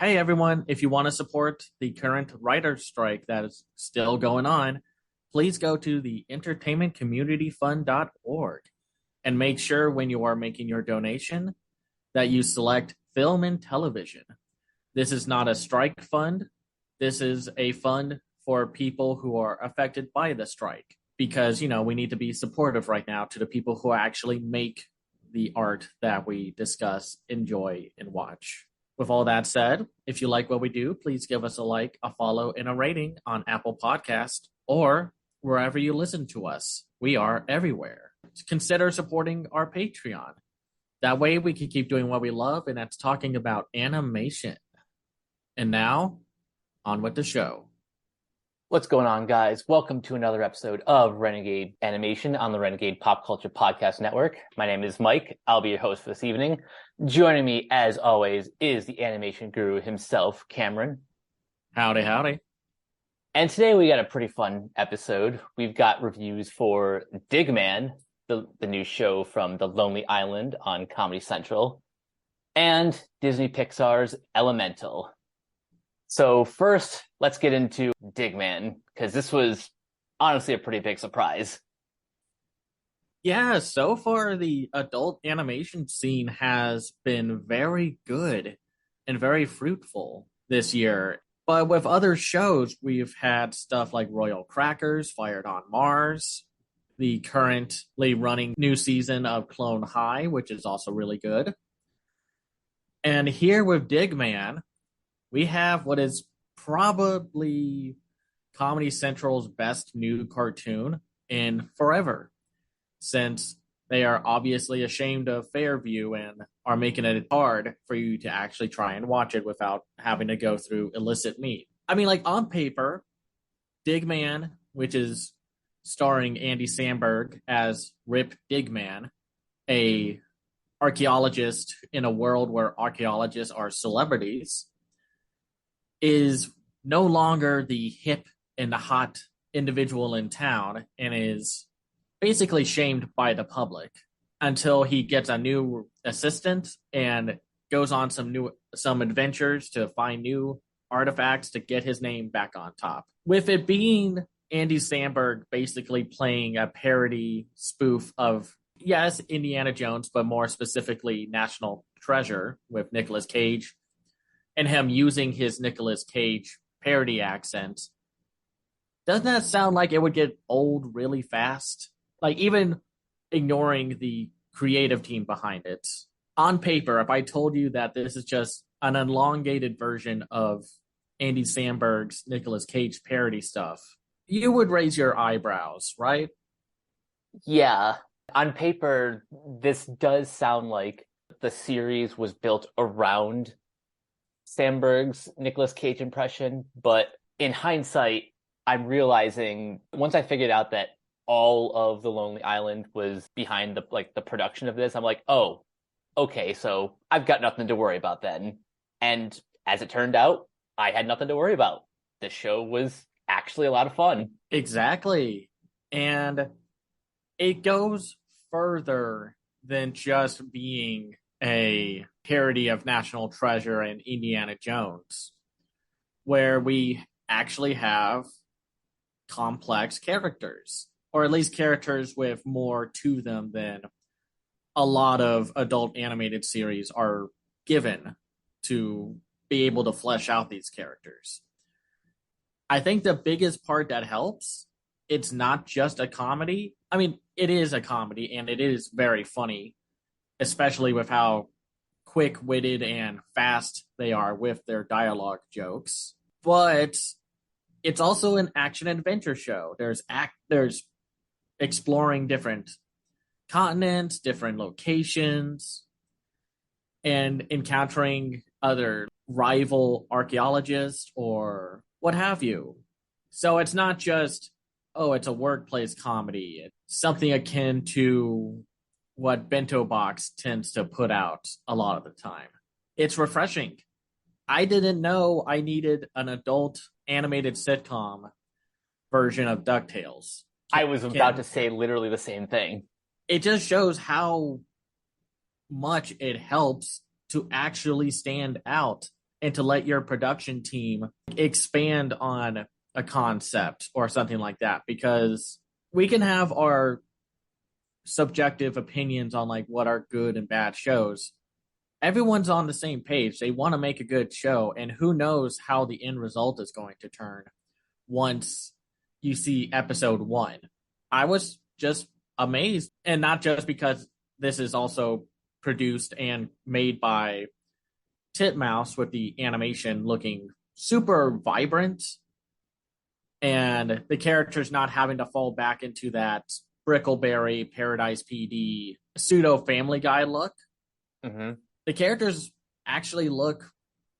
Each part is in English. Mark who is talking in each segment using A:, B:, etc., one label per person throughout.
A: Hey everyone, if you want to support the current writer's strike that is still going on, please go to the entertainmentcommunityfund.org and make sure when you are making your donation that you select film and television. This is not a strike fund. This is a fund for people who are affected by the strike because, we need to be supportive right now to the people who actually make the art that we discuss, enjoy, and watch. With all that said, if you like what we do, please give us a like, a follow, and a rating on Apple Podcast or wherever you listen to us. We are everywhere. Consider supporting our Patreon. That way we can keep doing what we love, and that's talking about animation. And now, on with the show.
B: What's going on, guys? Welcome to another episode of Renegade Animation on the Renegade Pop Culture Podcast Network. My name is Mike. I'll be your host for this evening. Joining me, as always, is the animation guru himself, Cameron.
A: Howdy, howdy.
B: And today we got a pretty fun episode. We've got reviews for Digman, the new show from the Lonely Island on Comedy Central, and Disney Pixar's Elemental. So first, let's get into Digman, because this was honestly a pretty big surprise.
A: Yeah, so far the adult animation scene has been very good and very fruitful this year. But with other shows, we've had stuff like Royal Crackers, Fired on Mars, the currently running new season of Clone High, which is also really good. And here with Digman, we have what is probably Comedy Central's best new cartoon in forever, since they are obviously ashamed of Fairview and are making it hard for you to actually try and watch it without having to go through illicit meat. I mean, like on paper, Digman, which is starring Andy Samberg as Rip Digman, a archaeologist in a world where archaeologists are celebrities, is no longer the hip and the hot individual in town and is basically shamed by the public until he gets a new assistant and goes on some adventures to find new artifacts to get his name back on top. With it being Andy Samberg basically playing a parody spoof of, yes, Indiana Jones, but more specifically National Treasure with Nicolas Cage, and him using his Nicolas Cage parody accent, doesn't that sound like it would get old really fast? Like, even ignoring the creative team behind it. On paper, if I told you that this is just an elongated version of Andy Samberg's Nicolas Cage parody stuff, you would raise your eyebrows, right?
B: Yeah. On paper, this does sound like the series was built around Samberg's Nicolas Cage impression, but in hindsight, I'm realizing once I figured out that all of The Lonely Island was behind the production of this, I'm like, oh, okay, so I've got nothing to worry about then. And as it turned out, I had nothing to worry about. The show was actually a lot of fun.
A: Exactly. And it goes further than just being a parody of National Treasure and Indiana Jones, where we actually have complex characters, or at least characters with more to them than a lot of adult animated series are given to be able to flesh out these characters. I think the biggest part that helps, it's not just a comedy. I mean, it is a comedy and it is very funny, especially with how quick-witted and fast they are with their dialogue jokes. But it's also an action-adventure show. There's exploring different continents, different locations, and encountering other rival archaeologists or what have you. So it's not just, oh, it's a workplace comedy. It's something akin to what Bento Box tends to put out a lot of the time. It's refreshing. I didn't know I needed an adult animated sitcom version of DuckTales.
B: I was about to say literally the same thing.
A: It just shows how much it helps to actually stand out and to let your production team expand on a concept or something like that, because we can have our subjective opinions on like what are good and bad shows. Everyone's on the same page. They want to make a good show, and who knows how the end result is going to turn once you see episode one. I was just amazed, and not just because this is also produced and made by Titmouse with the animation looking super vibrant and the characters not having to fall back into that Brickleberry, Paradise PD, pseudo Family Guy look.
B: Mm-hmm.
A: The characters actually look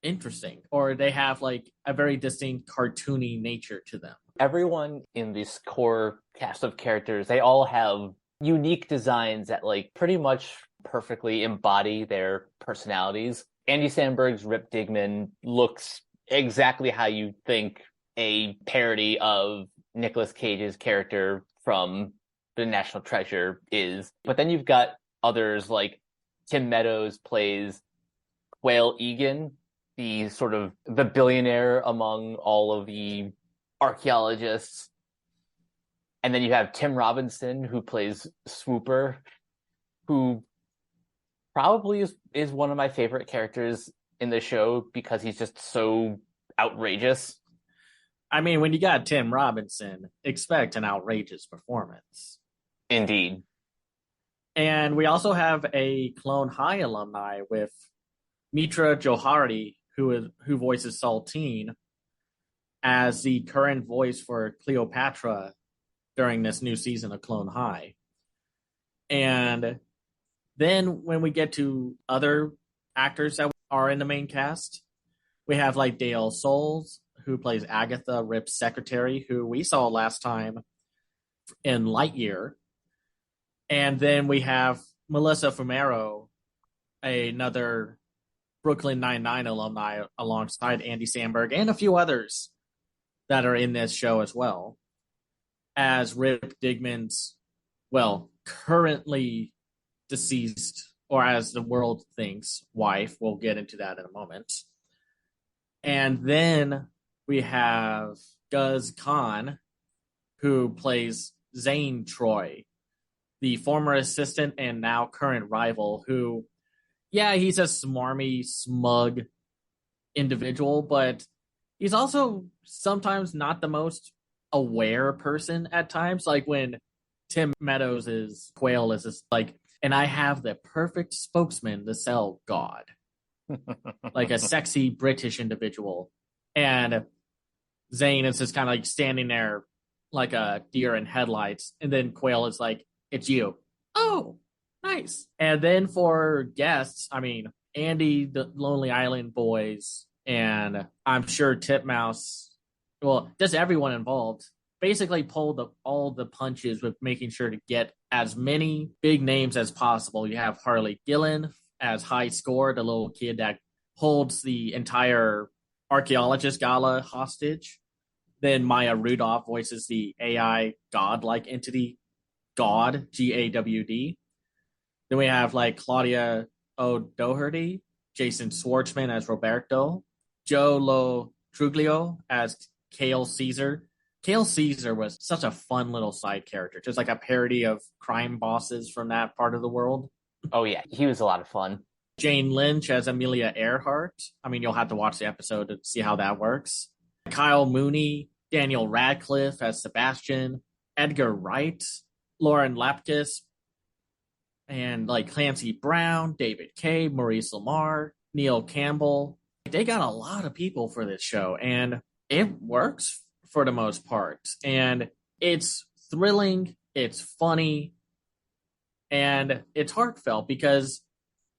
A: interesting, or they have like a very distinct cartoony nature to them.
B: Everyone in this core cast of characters, they all have unique designs that like pretty much perfectly embody their personalities. Andy Samberg's Rip Digman looks exactly how you think a parody of Nicolas Cage's character from The National Treasure is. But then you've got others like Tim Meadows plays Quail Egan, the sort of the billionaire among all of the archaeologists. And then you have Tim Robinson, who plays Swooper, who probably is one of my favorite characters in the show because he's just so outrageous.
A: I mean, when you got Tim Robinson, expect an outrageous performance.
B: Indeed.
A: And we also have a Clone High alumni with Mitra Johari, who voices Saltine, as the current voice for Cleopatra during this new season of Clone High. And then when we get to other actors that are in the main cast, we have like Dale Souls, who plays Agatha, Rip's secretary, who we saw last time in Lightyear. And then we have Melissa Fumero, another Brooklyn Nine-Nine alumni, alongside Andy Samberg and a few others that are in this show as well, as Rip Digman's, well, currently deceased, or as the world thinks, wife. We'll get into that in a moment. And then we have Guz Khan, who plays Zane Troy, the former assistant and now current rival, who, yeah, he's a smarmy, smug individual, but he's also sometimes not the most aware person at times. Like when Tim Meadows' Quail is just like, and I have the perfect spokesman to sell God. Like a sexy British individual. And Zane is just kind of like standing there like a deer in headlights. And then Quail is like, it's you. Oh, nice. And then for guests, I mean, Andy, the Lonely Island Boys, and I'm sure Titmouse, well, just everyone involved, basically pulled all the punches with making sure to get as many big names as possible. You have Harley Gillen as High Score, the little kid that holds the entire archaeologist gala hostage. Then Maya Rudolph voices the AI godlike entity, God, Gawd. Then we have like Claudia O'Doherty, Jason Schwartzman as Roberto, Joe Lo Truglio as Kale Caesar. Kale Caesar was such a fun little side character, just like a parody of crime bosses from that part of the world.
B: Oh yeah, he was a lot of fun.
A: Jane Lynch as Amelia Earhart. I mean, you'll have to watch the episode to see how that works. Kyle Mooney, Daniel Radcliffe as Sebastian, Edgar Wright, Lauren Lapkus, and like Clancy Brown, David Kaye, Maurice Lamar, Neil Campbell. They got a lot of people for this show, and it works for the most part. And it's thrilling, it's funny, and it's heartfelt because,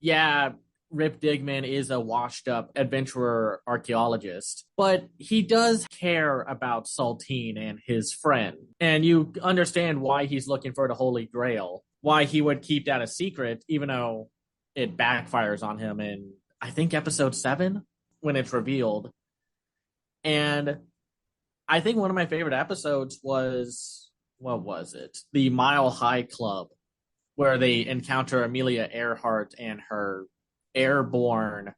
A: yeah, Rip Digman is a washed up adventurer archaeologist, but he does care about Saltine and his friend. And you understand why he's looking for the Holy Grail, why he would keep that a secret, even though it backfires on him in, I think, episode 7 when it's revealed. And I think one of my favorite episodes was, what was it? The Mile High Club, where they encounter Amelia Earhart and her airborne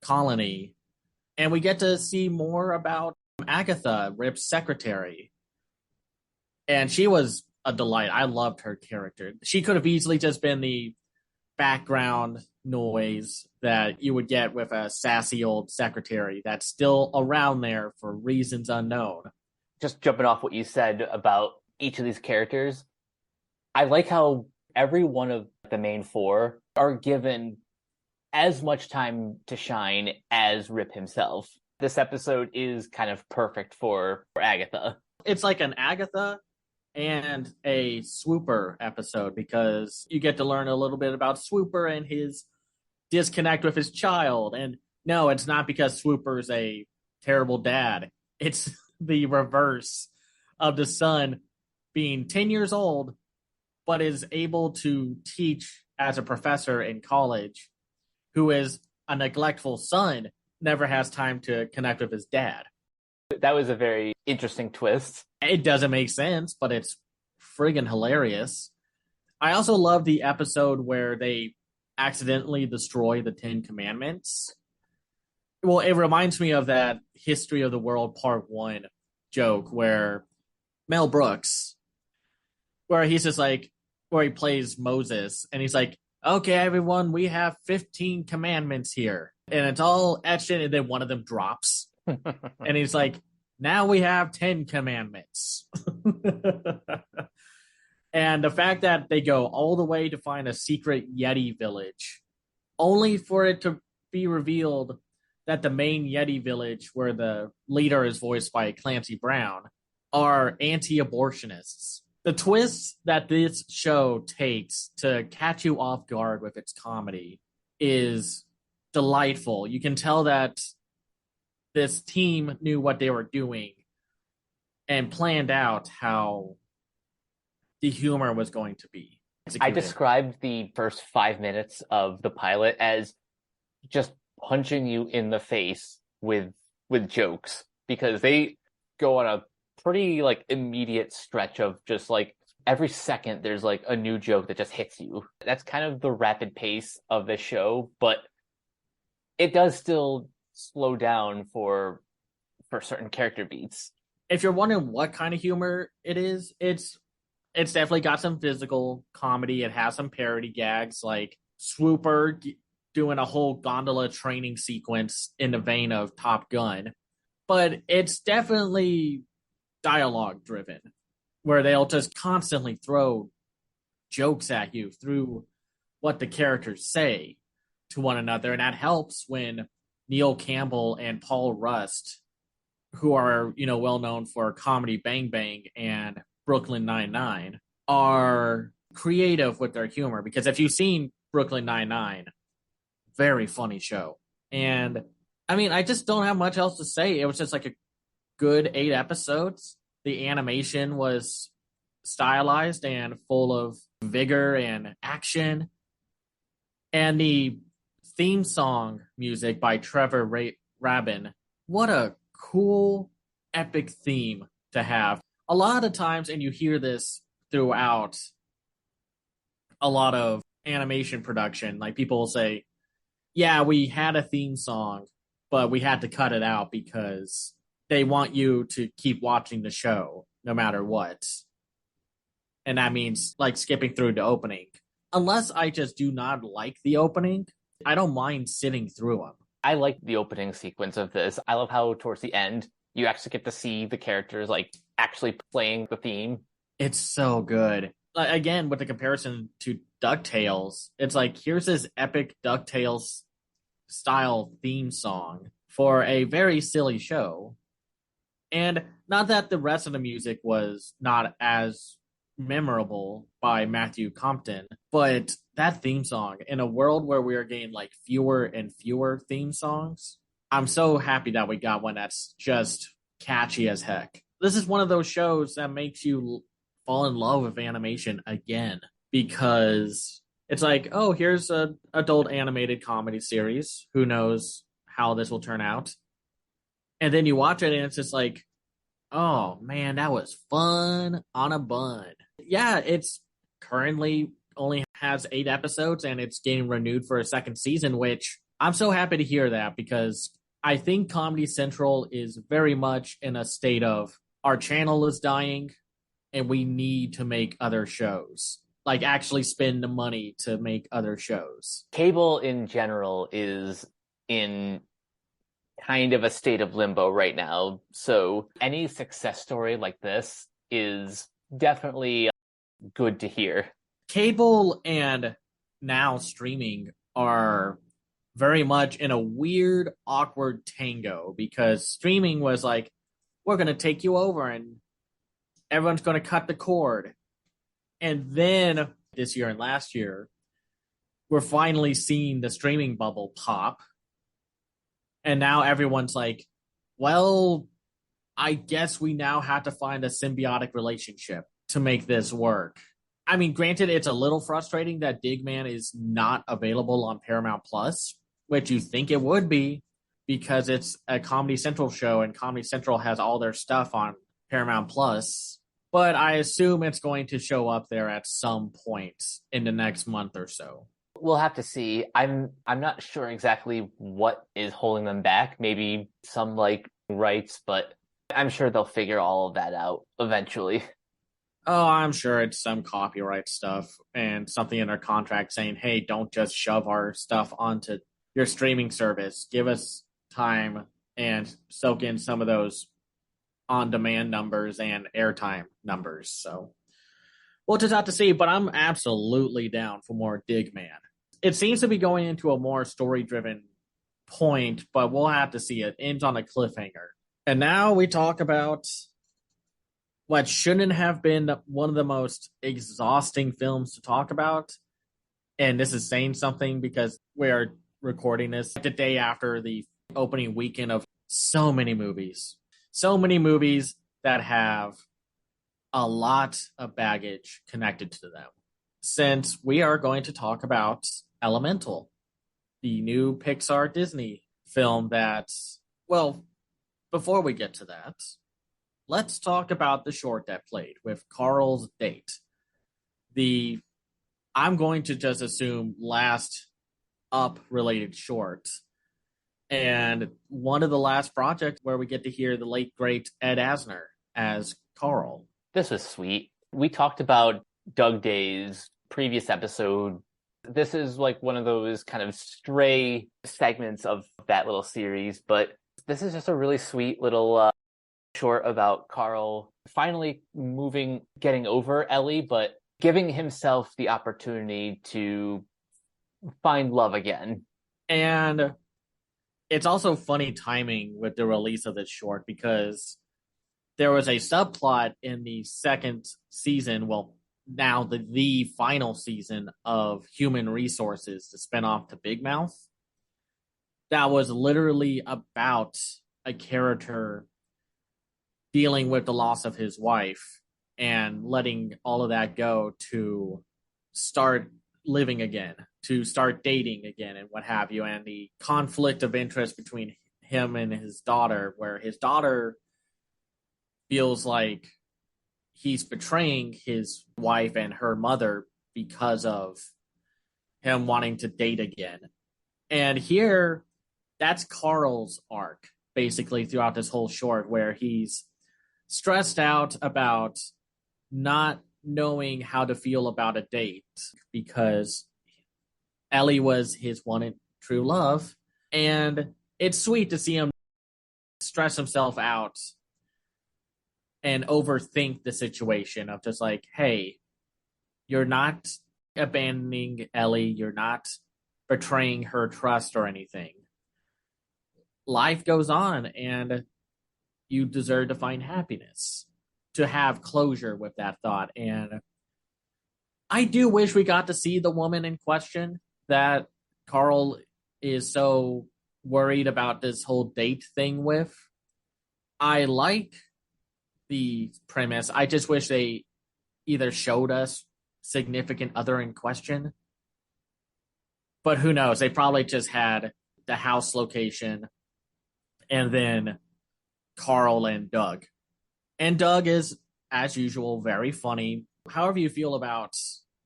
A: colony And we get to see more about Agatha, Rip's secretary. And she was a delight. I loved her character. She could have easily just been the background noise that you would get with a sassy old secretary that's still around there for reasons unknown.
B: Just jumping off what you said about each of these characters, I like how every one of the main four are given as much time to shine as Rip himself. This episode is kind of perfect for Agatha.
A: It's like an Agatha and a Swooper episode because you get to learn a little bit about Swooper and his disconnect with his child. And no, it's not because Swooper's a terrible dad. It's the reverse of the son being 10 years old, but is able to teach as a professor in college, who is a neglectful son, never has time to connect with his dad.
B: That was a very interesting twist.
A: It doesn't make sense, but it's friggin' hilarious. I also love the episode where they accidentally destroy the Ten Commandments. Well, it reminds me of that History of the World Part 1 joke where Mel Brooks, where he's just like, where he plays Moses, and he's like, okay, everyone, we have 15 commandments here. And it's all etched in, and then one of them drops. And he's like, now we have 10 commandments. And the fact that they go all the way to find a secret Yeti village, only for it to be revealed that the main Yeti village, where the leader is voiced by Clancy Brown, are anti-abortionists. The twist that this show takes to catch you off guard with its comedy is delightful. You can tell that this team knew what they were doing and planned out how the humor was going to be executed.
B: I described the first 5 minutes of the pilot as just punching you in the face with jokes, because they go on a pretty like immediate stretch of just like every second there's like a new joke that just hits you. That's kind of the rapid pace of the show, but it does still slow down for certain character beats.
A: If you're wondering what kind of humor it is, it's definitely got some physical comedy. It has some parody gags like Swooper doing a whole gondola training sequence in the vein of Top Gun. But it's definitely dialogue driven, where they'll just constantly throw jokes at you through what the characters say to one another. And that helps when Neil Campbell and Paul Rust, who are, well known for Comedy Bang Bang and Brooklyn Nine-Nine, are creative with their humor. Because if you've seen Brooklyn Nine-Nine, very funny show. And I mean, I just don't have much else to say. It was just like a good 8 episodes. The animation was stylized and full of vigor and action. And the theme song music by Trevor Rabin, what a cool, epic theme to have. A lot of times, and you hear this throughout a lot of animation production, like people will say, yeah, we had a theme song, but we had to cut it out because they want you to keep watching the show no matter what. And that means like skipping through the opening. Unless I just do not like the opening, I don't mind sitting through them.
B: I like the opening sequence of this. I love how towards the end, you actually get to see the characters like actually playing the theme.
A: It's so good. Again, with the comparison to DuckTales, it's like, here's this epic DuckTales style theme song for a very silly show. And not that the rest of the music was not as memorable by Matthew Compton, but that theme song, in a world where we are getting like fewer and fewer theme songs, I'm so happy that we got one that's just catchy as heck. This is one of those shows that makes you fall in love with animation again, because it's like, oh, here's an adult animated comedy series. Who knows how this will turn out? And then you watch it and it's just like, oh man, that was fun on a bun. Yeah, it's currently only has 8 episodes and it's getting renewed for a second season, which I'm so happy to hear that, because I think Comedy Central is very much in a state of our channel is dying and we need to make other shows. Like actually spend the money to make other shows.
B: Cable in general is in kind of a state of limbo right now. So any success story like this is definitely good to hear.
A: Cable and now streaming are very much in a weird, awkward tango because streaming was like, we're going to take you over and everyone's going to cut the cord. And then this year and last year, we're finally seeing the streaming bubble pop. And now everyone's like, well, I guess we now have to find a symbiotic relationship to make this work. I mean, granted, it's a little frustrating that Digman is not available on Paramount Plus, which you think it would be because it's a Comedy Central show and Comedy Central has all their stuff on Paramount Plus. But I assume it's going to show up there at some point in the next month or so.
B: We'll have to see. I'm not sure exactly what is holding them back. Maybe some like rights, but I'm sure they'll figure all of that out eventually.
A: Oh, I'm sure it's some copyright stuff and something in our contract saying, hey, don't just shove our stuff onto your streaming service. Give us time and soak in some of those on demand numbers and airtime numbers. So we'll just have to see, but I'm absolutely down for more Digman. It seems to be going into a more story driven point, but we'll have to see. It ends on a cliffhanger. And now we talk about what shouldn't have been one of the most exhausting films to talk about. And this is saying something because we are recording this the day after the opening weekend of so many movies. So many movies that have a lot of baggage connected to them. Since we are going to talk about Elemental, the new Pixar Disney film well, before we get to that, let's talk about the short that played with Carl's date. I'm going to just assume last Up related short. And one of the last projects where we get to hear the late, great Ed Asner as Carl.
B: This was sweet. We talked about Doug Day's previous episode. This is like one of those kind of stray segments of that little series, but this is just a really sweet little short about Carl finally getting over Ellie, but giving himself the opportunity to find love again.
A: And it's also funny timing with the release of this short because there was a subplot in the second season, well, now the final season of Human Resources, the spinoff to Big Mouth, that was literally about a character dealing with the loss of his wife and letting all of that go to start living again, to start dating again, and what have you, and the conflict of interest between him and his daughter, where his daughter feels like he's betraying his wife and her mother because of him wanting to date again. And here, that's Carl's arc, basically, throughout this whole short, where he's stressed out about not knowing how to feel about a date because Ellie was his one and true love. And it's sweet to see him stress himself out and overthink the situation of just like, hey, you're not abandoning Ellie. You're not betraying her trust or anything. Life goes on and you deserve to find happiness, to have closure with that thought. And I do wish we got to see the woman in question that Carl is so worried about this whole date thing with. I like the premise. I just wish they either showed us significant other in question. But who knows? They probably just had the house location and then Carl and Doug. And Doug is, as usual, very funny. However you feel about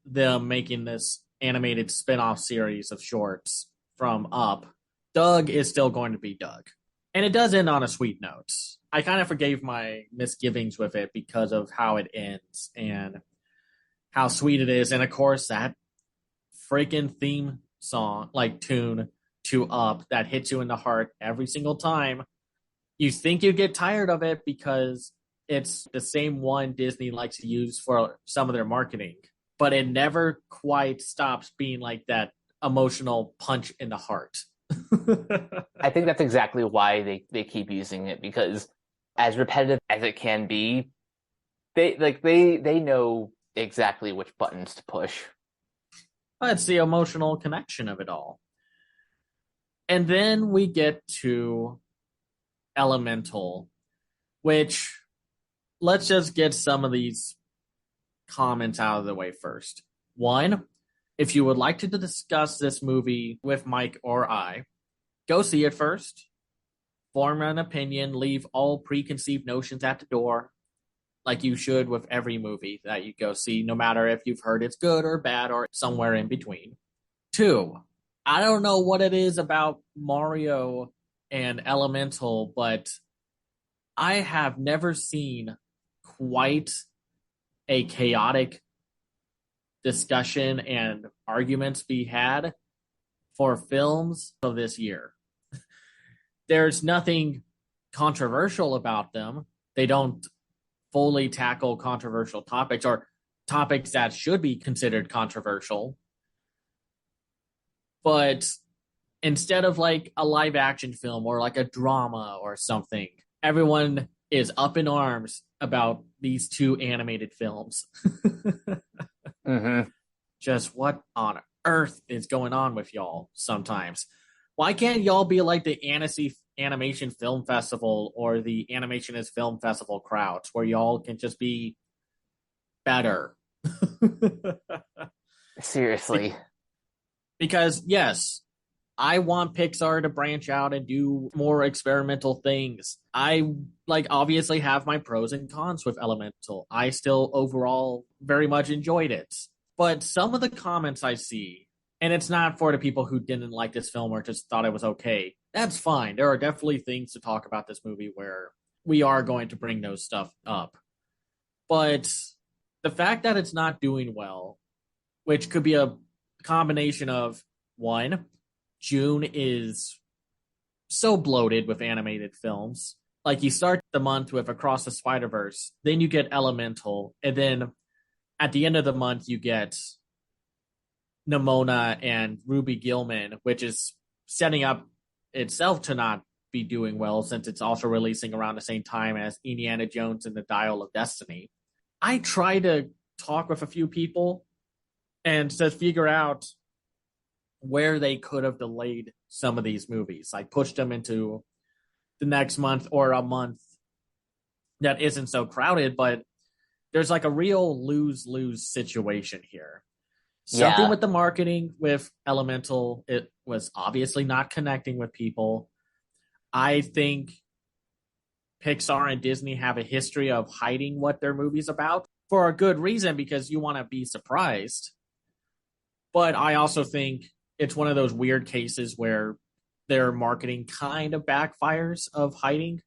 A: them making this animated spin-off series of shorts from Up, Doug is still going to be Doug. And it does end on a sweet note. I kind of forgave my misgivings with it because of how it ends and how sweet it is. And of course, that freaking theme song, like tune to Up, that hits you in the heart every single time. You think you get tired of it because it's the same one Disney likes to use for some of their marketing, but it never quite stops being like that emotional punch in the heart.
B: I think that's exactly why they keep using it because as repetitive as it can be, they know exactly which buttons to push.
A: It's the emotional connection of it all. And then we get to Elemental, which let's just get some of these comments out of the way first. One, if you would like to discuss this movie with Mike or I, go see it first, form an opinion, leave all preconceived notions at the door, like you should with every movie that you go see, no matter if you've heard it's good or bad or somewhere in between. Two, I don't know what it is about Mario and Elemental, but I have never seen quite a chaotic discussion and arguments be had for films of this year. There's nothing controversial about them. They don't fully tackle controversial topics or topics that should be considered controversial. But instead of like a live action film or like a drama or something, everyone is up in arms about these two animated films.
B: Mm-hmm.
A: Just what on earth is going on with y'all sometimes? Why can't y'all be like the Annecy Animation Film Festival or the Animationist Film Festival crowds where y'all can just be better?
B: Seriously.
A: Because, yes, I want Pixar to branch out and do more experimental things. I like obviously have my pros and cons with Elemental. I still overall very much enjoyed it. But some of the comments I see, and it's not for the people who didn't like this film or just thought it was okay. That's fine. There are definitely things to talk about this movie where we are going to bring those stuff up. But the fact that it's not doing well, which could be a combination of one, June is so bloated with animated films. Like you start the month with Across the Spider-Verse, then you get Elemental, and then at the end of the month you get Nimona and Ruby Gilman, which is setting up itself to not be doing well since it's also releasing around the same time as Indiana Jones and the Dial of Destiny. I try to talk with a few people and to figure out where they could have delayed some of these movies, like pushed them into the next month or a month that isn't so crowded, but there's like a real lose-lose situation here. Something
B: Yeah.
A: with the marketing with Elemental, it was obviously not connecting with people. I think Pixar and Disney have a history of hiding what their movie's about for a good reason because you want to be surprised. But I also think it's one of those weird cases where their marketing kind of backfires of hiding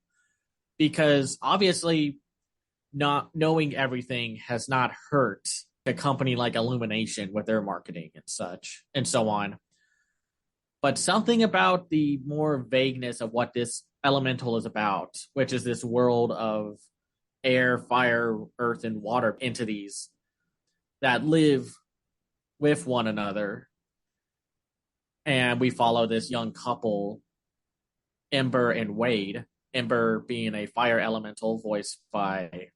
A: because obviously not knowing everything has not hurt a company like Illumination with their marketing and such and so on. But something about the more vagueness of what this Elemental is about, which is this world of air, fire, earth, and water entities that live with one another. And we follow this young couple, Ember and Wade. Ember being a fire elemental voiced by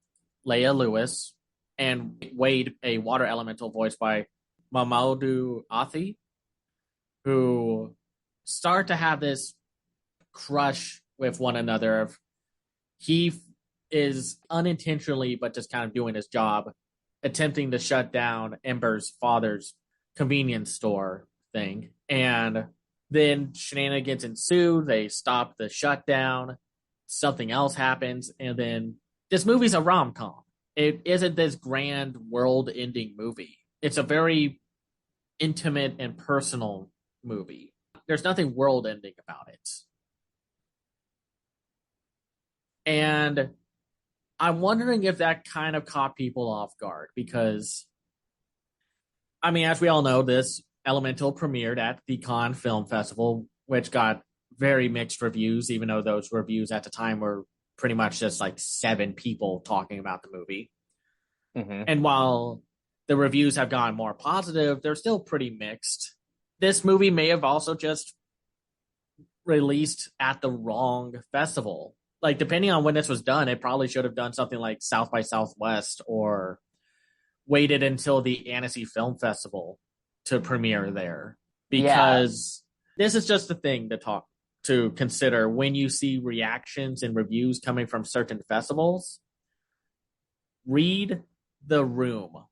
A: Leia Lewis, and Wade, a water elemental voiced by Mamoudou Athie, who start to have this crush with one another. He is unintentionally, but just kind of doing his job, attempting to shut down Ember's father's convenience store thing. And then shenanigans ensue. They stop the shutdown. Something else happens. And then this movie's a rom com. It isn't this grand world ending movie. It's a very intimate and personal movie. There's nothing world ending about it. And I'm wondering if that kind of caught people off guard because, I mean, as we all know, this Elemental premiered at the Cannes Film Festival, which got very mixed reviews, even though those reviews at the time were pretty much just like seven people talking about the movie.
B: Mm-hmm.
A: And while the reviews have gone more positive, they're still pretty mixed. This movie may have also just released at the wrong festival. Like, depending on when this was done, it probably should have done something like South by Southwest or waited until the Annecy Film Festival to premiere there.
B: Yeah,
A: Because this is just the thing to consider when you see reactions and reviews coming from certain festivals. Read the room.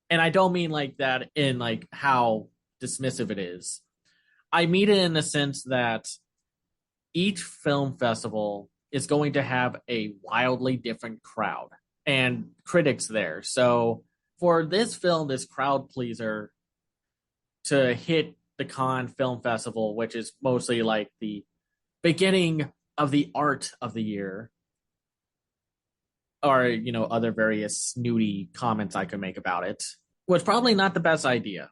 A: And I don't mean like that in like how dismissive it is. I mean it in the sense that each film festival is going to have a wildly different crowd and critics there. So for this film, this crowd pleaser to hit the Cannes Film Festival, which is mostly like the beginning of the art of the year, or other various snooty comments I could make about it, was probably not the best idea.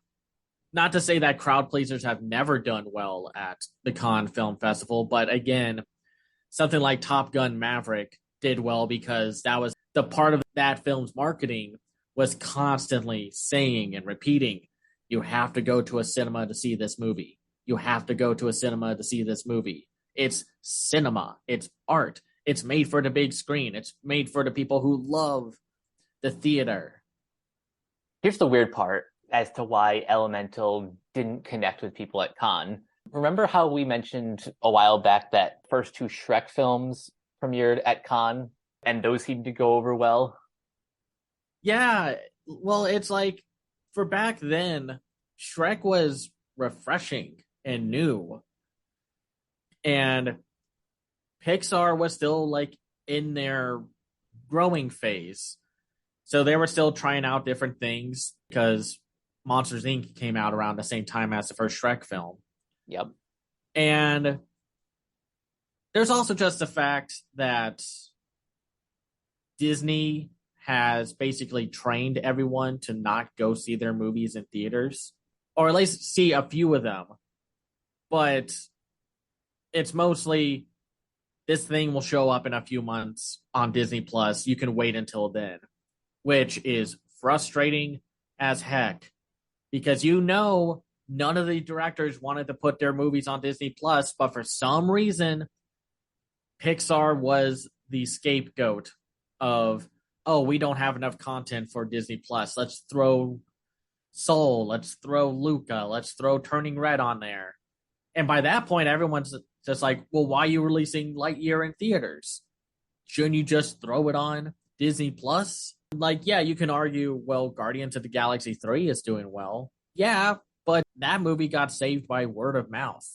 A: Not to say that crowd pleasers have never done well at the Cannes Film Festival, but again, something like Top Gun Maverick did well because that was the part of that film's marketing was constantly saying and repeating, you have to go to a cinema to see this movie. You have to go to a cinema to see this movie. It's cinema. It's art. It's made for the big screen. It's made for the people who love the theater.
B: here's the weird part as to why Elemental didn't connect with people at Cannes. Remember how we mentioned a while back that first two Shrek films premiered at Cannes, and those seemed to go over well?
A: Yeah, well, it's like for back then, Shrek was refreshing and new, and Pixar was still like in their growing phase. So they were still trying out different things because Monsters Inc. came out around the same time as the first Shrek film.
B: Yep.
A: And there's also just the fact that Disney has basically trained everyone to not go see their movies in theaters, or at least see a few of them. But it's mostly this thing will show up in a few months on Disney Plus. You can wait until then, which is frustrating as heck because none of the directors wanted to put their movies on Disney Plus, but for some reason Pixar was the scapegoat of, oh, we don't have enough content for Disney Plus. Let's throw Soul, let's throw Luca, let's throw Turning Red on there. And by that point, everyone's just like, well, why are you releasing Lightyear in theaters? Shouldn't you just throw it on Disney Plus? Like, yeah, you can argue, well, Guardians of the Galaxy 3 is doing well. Yeah, but that movie got saved by word of mouth,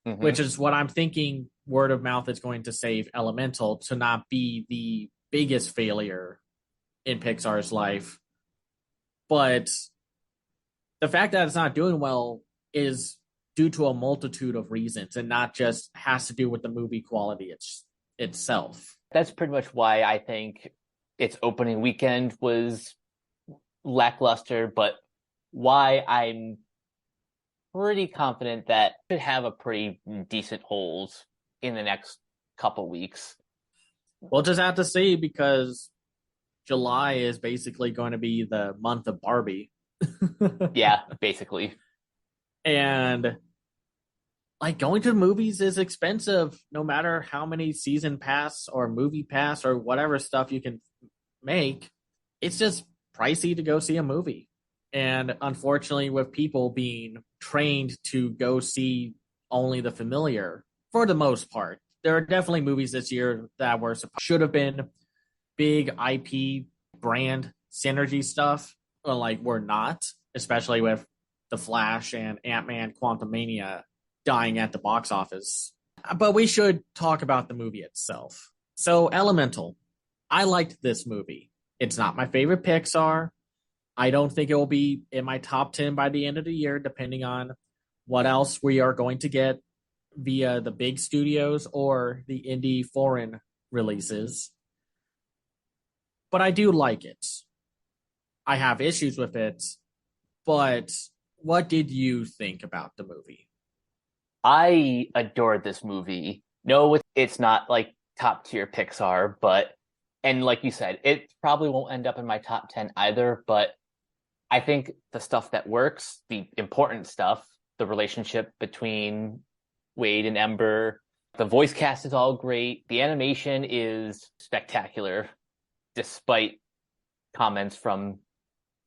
B: Mm-hmm.
A: which is what I'm thinking word of mouth is going to save Elemental to not be the biggest failure in Pixar's life. But the fact that it's not doing well is due to a multitude of reasons and not just has to do with the movie quality itself.
B: That's pretty much why I think its opening weekend was lackluster, but why I'm pretty confident that it should have a pretty decent hold in the next couple weeks.
A: We'll just have to see because July is basically going to be the month of Barbie.
B: Yeah, basically.
A: And like going to the movies is expensive no matter how many season pass or movie pass or whatever stuff you can make. It's just pricey to go see a movie. And unfortunately, with people being trained to go see only the familiar for the most part, there are definitely movies this year that should have been big IP brand synergy stuff, but like we're not, especially with The Flash and Ant-Man Quantumania dying at the box office. But we should talk about the movie itself. So, Elemental. I liked this movie. It's not my favorite Pixar. I don't think it will be in my top 10 by the end of the year, depending on what else we are going to get via the big studios or the indie foreign releases, but I do like it. I have issues with it, but what did you think about the movie?
B: I adored this movie. No, it's not like top tier Pixar, but and like you said, it probably won't end up in my top 10 either, but I think the stuff that works, the important stuff, the relationship between Wade and Ember, the voice cast is all great. The animation is spectacular, despite comments from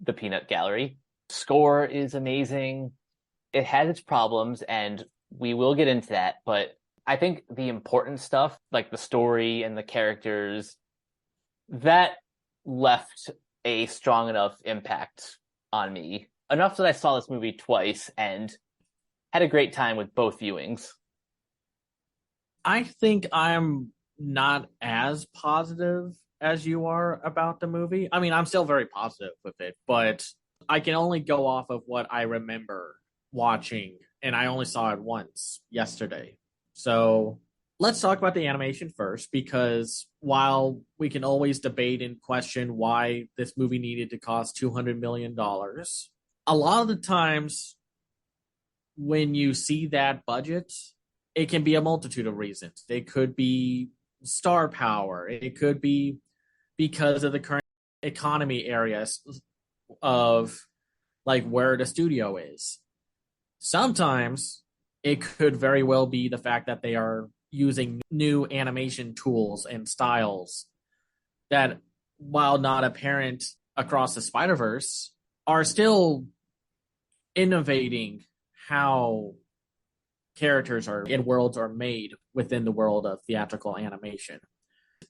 B: the Peanut Gallery. Score is amazing. It has its problems, and we will get into that, but I think the important stuff, like the story and the characters, that left a strong enough impact on me. Enough that I saw this movie twice and had a great time with both viewings.
A: I think I'm not as positive as you are about the movie. I mean, I'm still very positive with it, but I can only go off of what I remember watching, and I only saw it once yesterday. So let's talk about the animation first, because while we can always debate and question why this movie needed to cost $200 million, a lot of the times when you see that budget, it can be a multitude of reasons. It could be star power, it could be because of the current economy areas of like where the studio is. Sometimes it could very well be the fact that they are using new animation tools and styles that, while not apparent across the Spider Verse, are still innovating how characters are and worlds are made within the world of theatrical animation.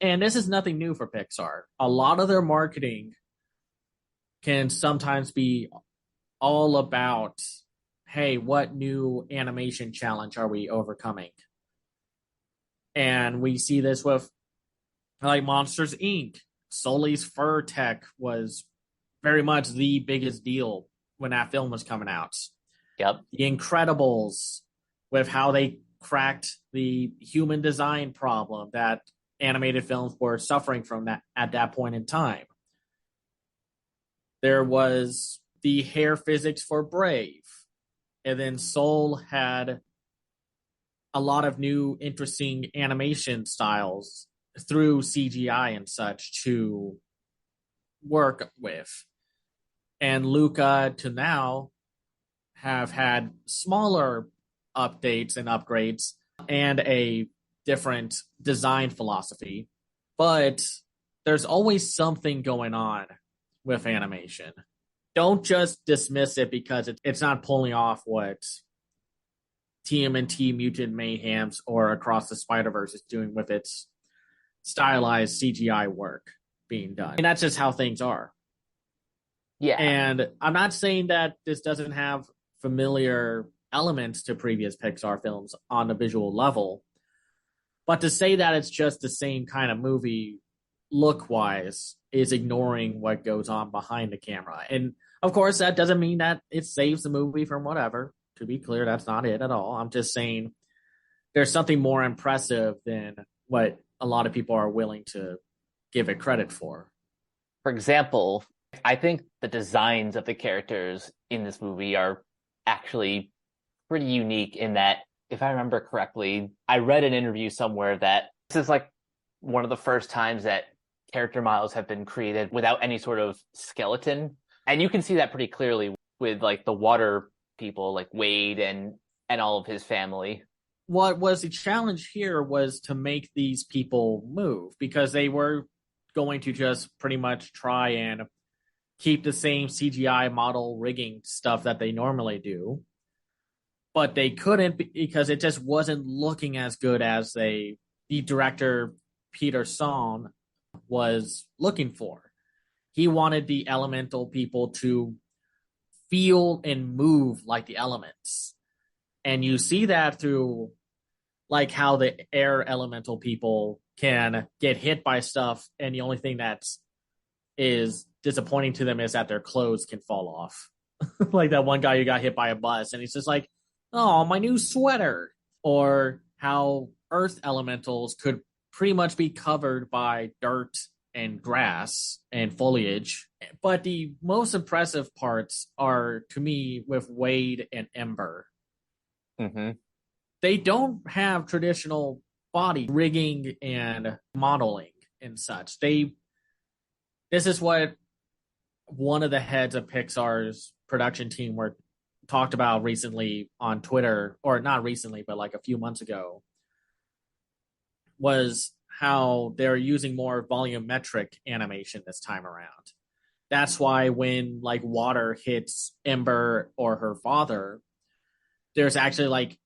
A: And this is nothing new for Pixar. A lot of their marketing can sometimes be all about, hey, what new animation challenge are we overcoming? And we see this with like Monsters Inc. Sully's fur tech was very much the biggest deal when that film was coming out.
B: Yep.
A: The Incredibles, with how they cracked the human design problem that animated films were suffering from that at that point in time. There was the hair physics for Brave, and then Soul had a lot of new interesting animation styles through CGI and such to work with. And Luca to now have had smaller updates and upgrades and a different design philosophy, but there's always something going on with animation. Don't just dismiss it because it's not pulling off what TMNT Mutant Mayhems or Across the Spider-Verse is doing with its stylized CGI work being done. And that's just how things are.
B: Yeah.
A: And I'm not saying that this doesn't have familiar elements to previous Pixar films on a visual level, but to say that it's just the same kind of movie look wise is ignoring what goes on behind the camera. And of course, that doesn't mean that it saves the movie from whatever. To be clear, that's not it at all. I'm just saying there's something more impressive than what a lot of people are willing to give it credit for.
B: For example, I think the designs of the characters in this movie are actually pretty unique in that, if I remember correctly, I read an interview somewhere that this is like one of the first times that character models have been created without any sort of skeleton. And you can see that pretty clearly with like the water people like Wade and all of his family.
A: What was the challenge here was to make these people move, because they were going to just pretty much try and keep the same CGI model rigging stuff that they normally do. But they couldn't because it just wasn't looking as good as the director Peter Sohn was looking for. He wanted the elemental people to feel and move like the elements. And you see that through like how the air elemental people can get hit by stuff, and the only thing that is disappointing to them is that their clothes can fall off. Like that one guy who got hit by a bus and he's just like, oh, my new sweater. Or how earth elementals could pretty much be covered by dirt and grass and foliage. But the most impressive parts are, to me, with Wade and Ember.
B: Mm-hmm.
A: They don't have traditional body rigging and modeling and such. This is what one of the heads of Pixar's production team were talked about recently on Twitter, or not recently, but like a few months ago, was how they're using more volumetric animation this time around. That's why when like water hits Ember or her father, there's actually like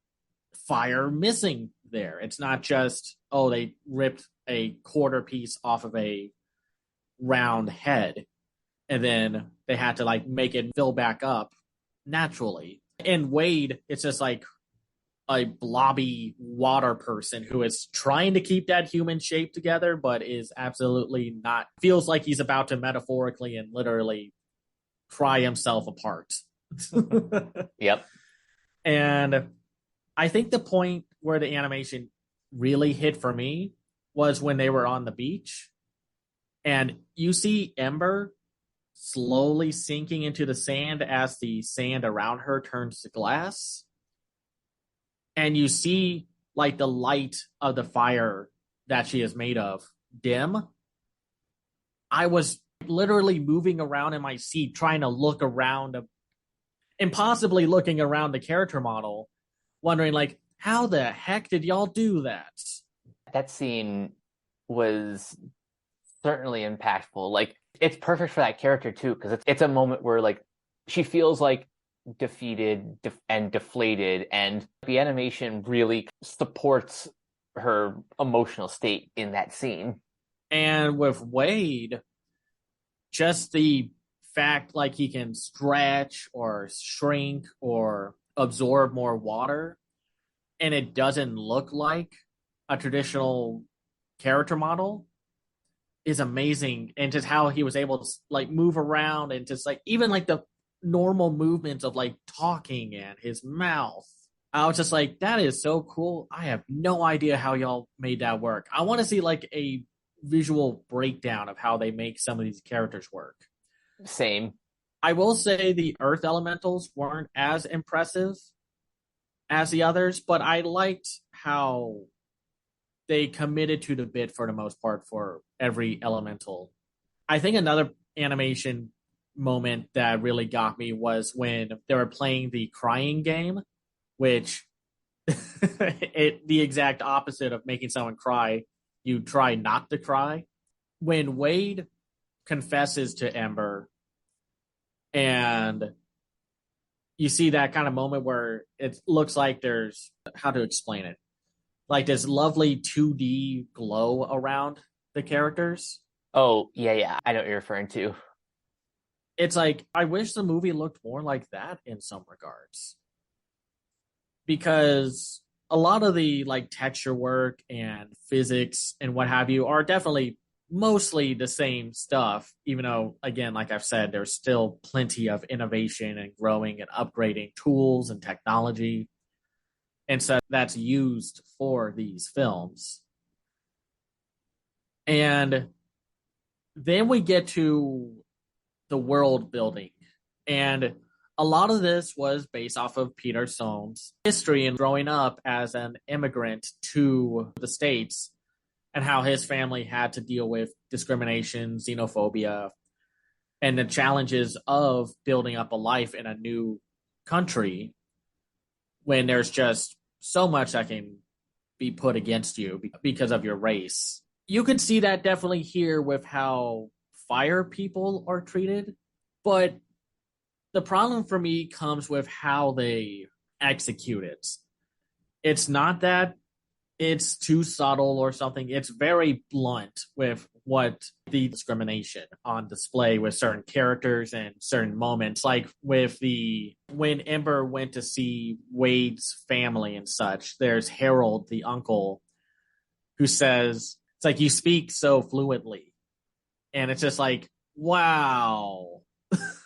A: fire missing there. It's not just, oh, they ripped a quarter piece off of a round head and then they had to like make it fill back up naturally. In Wade, it's just like a blobby water person who is trying to keep that human shape together, but is absolutely not. Feels like he's about to metaphorically and literally pry himself apart.
B: Yep.
A: And I think the point where the animation really hit for me was when they were on the beach and you see Ember slowly sinking into the sand as the sand around her turns to glass. And you see like the light of the fire that she is made of dim. I was literally moving around in my seat trying to look around, impossibly looking around the character model, wondering like, how the heck did y'all do that?
B: That scene was certainly impactful. Like it's perfect for that character too, because it's a moment where like she feels like defeated and deflated, and the animation really supports her emotional state in that scene.
A: And with Wade, just the fact like he can stretch or shrink or absorb more water and it doesn't look like a traditional character model is amazing. And just how he was able to like move around and just like even like the normal movements of like talking and his mouth. I was just like, that is so cool. I have no idea how y'all made that work. I want to see like a visual breakdown of how they make some of these characters work.
B: Same.
A: I will say the earth elementals weren't as impressive as the others, but I liked how they committed to the bit for the most part for every elemental. I think another animation moment that really got me was when they were playing the crying game, which the exact opposite of making someone cry, you try not to cry. When Wade confesses to Ember and you see that kind of moment where it looks like there's, how to explain it, like this lovely 2D glow around the characters.
B: Oh, yeah, yeah. I know what you're referring to.
A: It's like I wish the movie looked more like that in some regards, because a lot of the like texture work and physics and what have you are definitely mostly the same stuff, even though again, like I've said, there's still plenty of innovation and growing and upgrading tools and technology and so that's used for these films. And then we get to the world building. And a lot of this was based off of Peter Sohn's history and growing up as an immigrant to the States and how his family had to deal with discrimination, xenophobia, and the challenges of building up a life in a new country when there's just so much that can be put against you because of your race. You could see that definitely here with how fire people are treated, but the problem for me comes with how they execute it. It's not that it's too subtle or something. It's very blunt with what the discrimination on display with certain characters and certain moments. Like with the when Ember went to see Wade's family and such, there's Harold, the uncle, who says, it's like you speak so fluently. And it's just like, wow.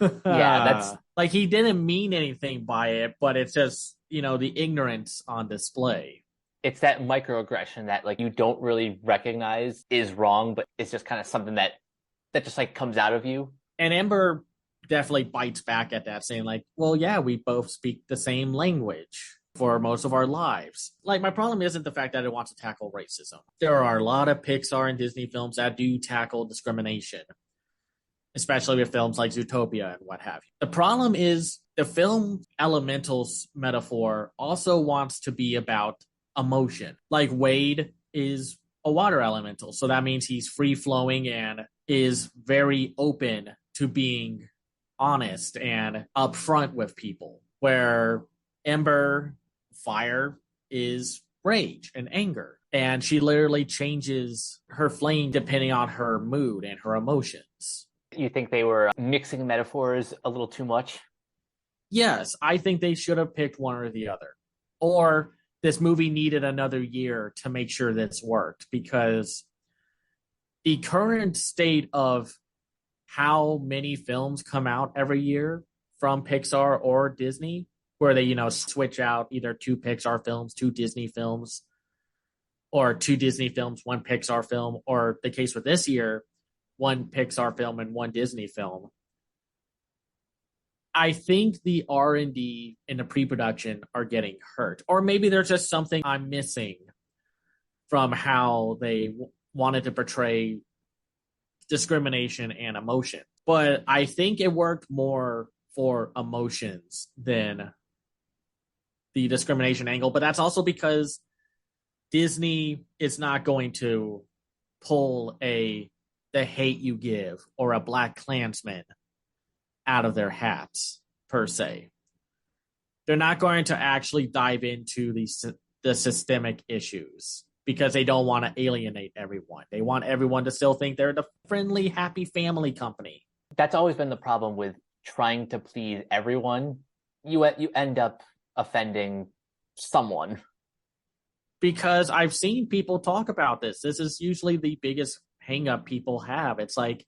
B: Yeah, that's
A: Like he didn't mean anything by it, but it's just, the ignorance on display.
B: It's that microaggression that like you don't really recognize is wrong, but it's just kind of something that just like comes out of you.
A: And Ember definitely bites back at that, saying, like, well, yeah, we both speak the same language for most of our lives. Like, my problem isn't the fact that it wants to tackle racism. There are a lot of Pixar and Disney films that do tackle discrimination, especially with films like Zootopia and what have you. The problem is the film Elementals metaphor also wants to be about emotion. Like, Wade is a water elemental, so that means he's free flowing and is very open to being honest and upfront with people. Where Ember, fire, is rage and anger. And she literally changes her flame depending on her mood and her emotions.
B: You think they were mixing metaphors a little too much?
A: Yes, I think they should have picked one or the other. Or this movie needed another year to make sure this worked, because the current state of how many films come out every year from Pixar or Disney, where they, switch out either two Pixar films, two Disney films, or two Disney films, one Pixar film, or the case with this year, one Pixar film and one Disney film. I think the R&D and the pre-production are getting hurt. Or maybe there's just something I'm missing from how they wanted to portray discrimination and emotion. But I think it worked more for emotions than the discrimination angle. But that's also because Disney is not going to pull The Hate You Give or a Black Klansman out of their hats, per se. They're not going to actually dive into the systemic issues, because they don't want to alienate everyone. They want everyone to still think they're the friendly, happy family company.
B: That's always been the problem with trying to please everyone. You end up offending someone.
A: Because I've seen people talk about this. This is usually the biggest hang up people have. It's like,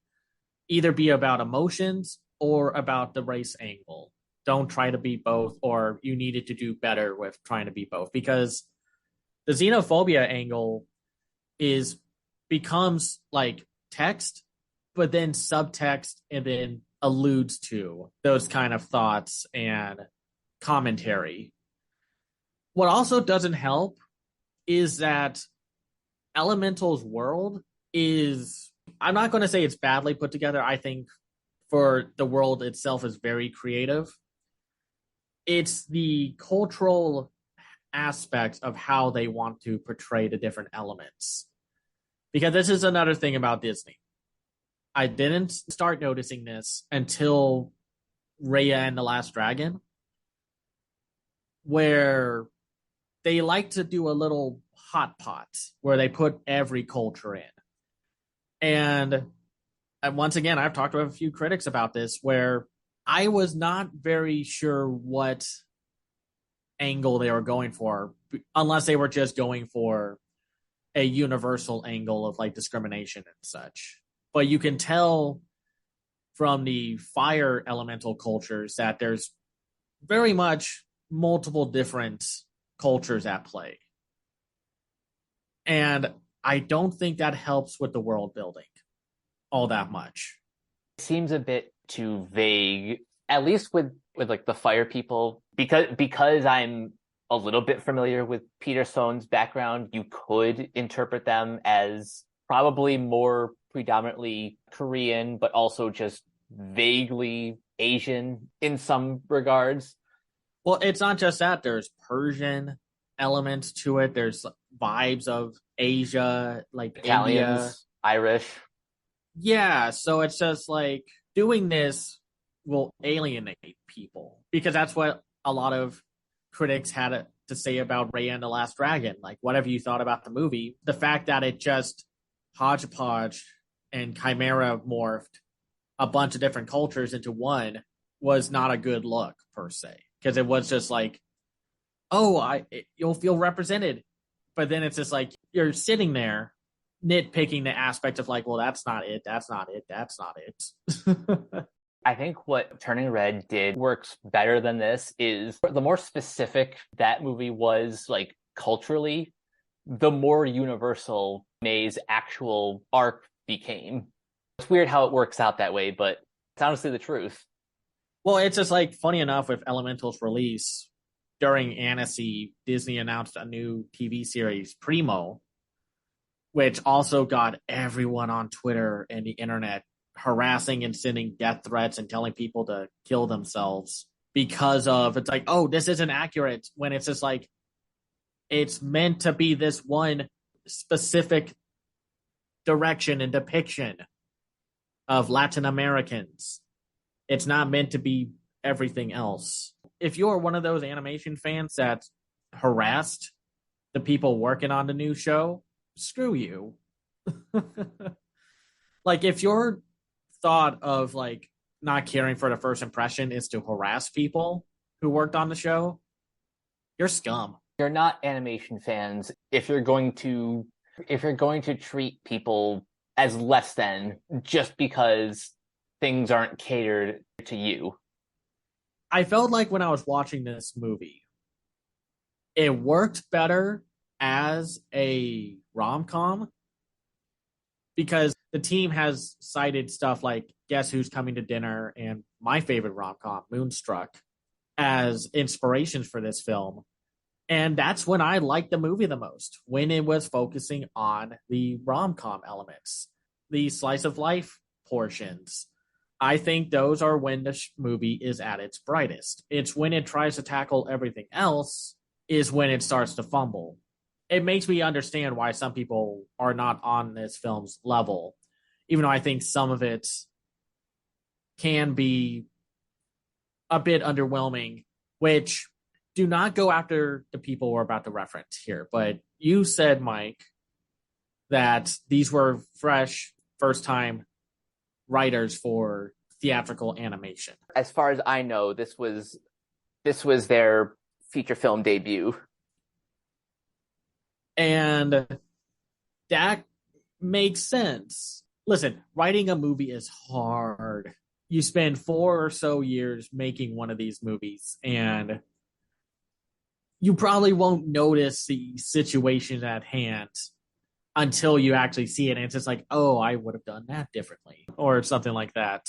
A: either be about emotions or about the race angle. Don't try to be both, or you needed to do better with trying to be both, because the xenophobia angle becomes like text, but then subtext, and then alludes to those kind of thoughts and commentary. What also doesn't help is that Elemental's world is, I'm not going to say it's badly put together. I think for the world itself is very creative. It's the cultural aspects of how they want to portray the different elements. Because this is another thing about Disney. I didn't start noticing this until Raya and the Last Dragon, where they like to do a little hot pot where they put every culture in. And once again, I've talked to a few critics about this, where I was not very sure what angle they were going for, unless they were just going for a universal angle of like discrimination and such. But you can tell from the fire elemental cultures that there's very much multiple different cultures at play. And I don't think that helps with the world building all that much.
B: Seems a bit too vague, at least with like the fire people, because I'm a little bit familiar with Peter Sohn's background. You could interpret them as probably more predominantly Korean, but also just vaguely Asian in some regards.
A: Well, it's not just that. There's Persian elements to it. There's vibes of Asia, like
B: Italians,
A: India.
B: Irish.
A: Yeah, so it's just like, doing this will alienate people, because that's what a lot of critics had to say about Raya and the Last Dragon. Like, whatever you thought about the movie, the fact that it just hodgepodge and chimera morphed a bunch of different cultures into one was not a good look, per se, because it was just like, you'll feel represented, but then it's just like you're sitting there nitpicking the aspect of like, well, that's not it, that's not it, that's not it.
B: I think what Turning Red did works better than this is the more specific that movie was, like culturally, the more universal May's actual arc became. It's weird how it works out that way, but it's honestly the truth.
A: Well, it's just like funny enough with Elemental's release during Annecy, Disney announced a new TV series, Primo, which also got everyone on Twitter and the internet harassing and sending death threats and telling people to kill themselves because of it's like, oh, this isn't accurate when it's just like it's meant to be this one specific direction and depiction of Latin Americans. It's not meant to be everything else. If you're one of those animation fans that harassed the people working on the new show, screw you. Like if your thought of like not caring for the first impression is to harass people who worked on the show, you're scum.
B: You're not animation fans if you're going to treat people as less than just because things aren't catered to you.
A: I felt like when I was watching this movie, it worked better as a rom com because the team has cited stuff like Guess Who's Coming to Dinner and my favorite rom com, Moonstruck, as inspirations for this film. And that's when I liked the movie the most, when it was focusing on the rom com elements, the slice of life portions. I think those are when the movie is at its brightest. It's when it tries to tackle everything else, is when it starts to fumble. It makes me understand why some people are not on this film's level, even though I think some of it can be a bit underwhelming, which do not go after the people we're about to reference here. But you said, Mike, that these were fresh, first time writers for theatrical animation.
B: As far as I know, this was their feature film debut.
A: And that makes sense. Listen, writing a movie is hard. You spend 4 or so years making one of these movies, and you probably won't notice the situation at hand until you actually see it. And it's just like, oh, I would have done that differently, or something like that.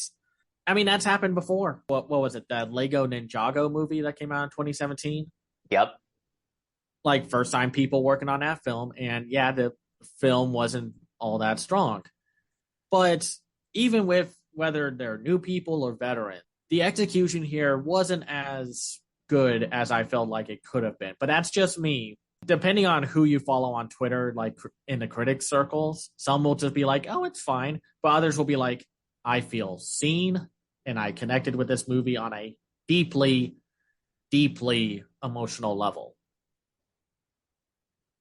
A: I mean, that's happened before. What was it? That Lego Ninjago movie that came out in 2017?
B: Yep.
A: Like, first time people working on that film. And yeah, the film wasn't all that strong. But even with whether they're new people or veteran, the execution here wasn't as good as I felt like it could have been. But that's just me. Depending on who you follow on Twitter, like in the critic circles, some will just be like, oh, it's fine. But others will be like, I feel seen and I connected with this movie on a deeply, deeply emotional level.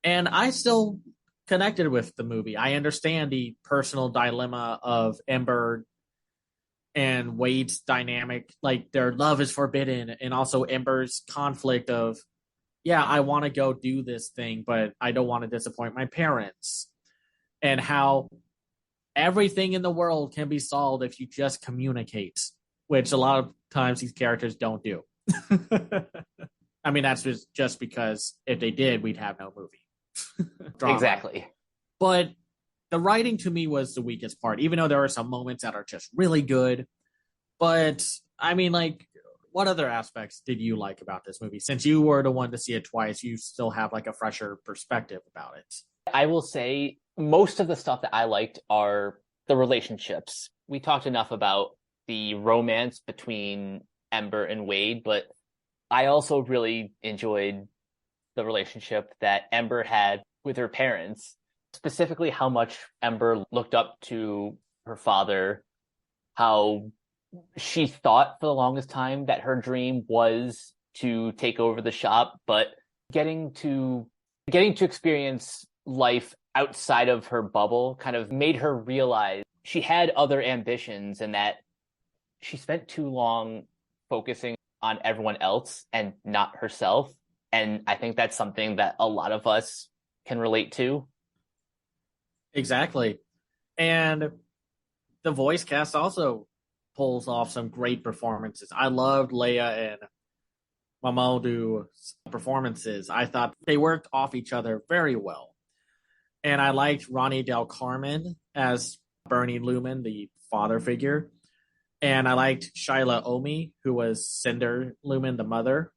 A: And I still connected with the movie. I understand the personal dilemma of Ember and Wade's dynamic, like their love is forbidden, and also Ember's conflict of, yeah, I want to go do this thing, but I don't want to disappoint my parents. And how everything in the world can be solved if you just communicate, which a lot of times these characters don't do. I mean, that's just because if they did, we'd have no movie. Drama.
B: Exactly.
A: But the writing to me was the weakest part, even though there are some moments that are just really good. But I mean, like, what other aspects did you like about this movie? Since you were the one to see it twice, you still have like a fresher perspective about it.
B: I will say most of the stuff that I liked are the relationships. We talked enough about the romance between Ember and Wade, but I also really enjoyed the relationship that Ember had with her parents, specifically how much Ember looked up to her father, how she thought for the longest time that her dream was to take over the shop, but getting to experience life outside of her bubble kind of made her realize she had other ambitions and that she spent too long focusing on everyone else and not herself. And I think that's something that a lot of us can relate to.
A: Exactly. And the voice cast also pulls off some great performances. I loved Leia and Mamoudou's performances. I thought they worked off each other very well. And I liked Ronnie Del Carmen as Bernie Lumen, the father figure. And I liked Shyla Omi, who was Cinder Lumen, the mother.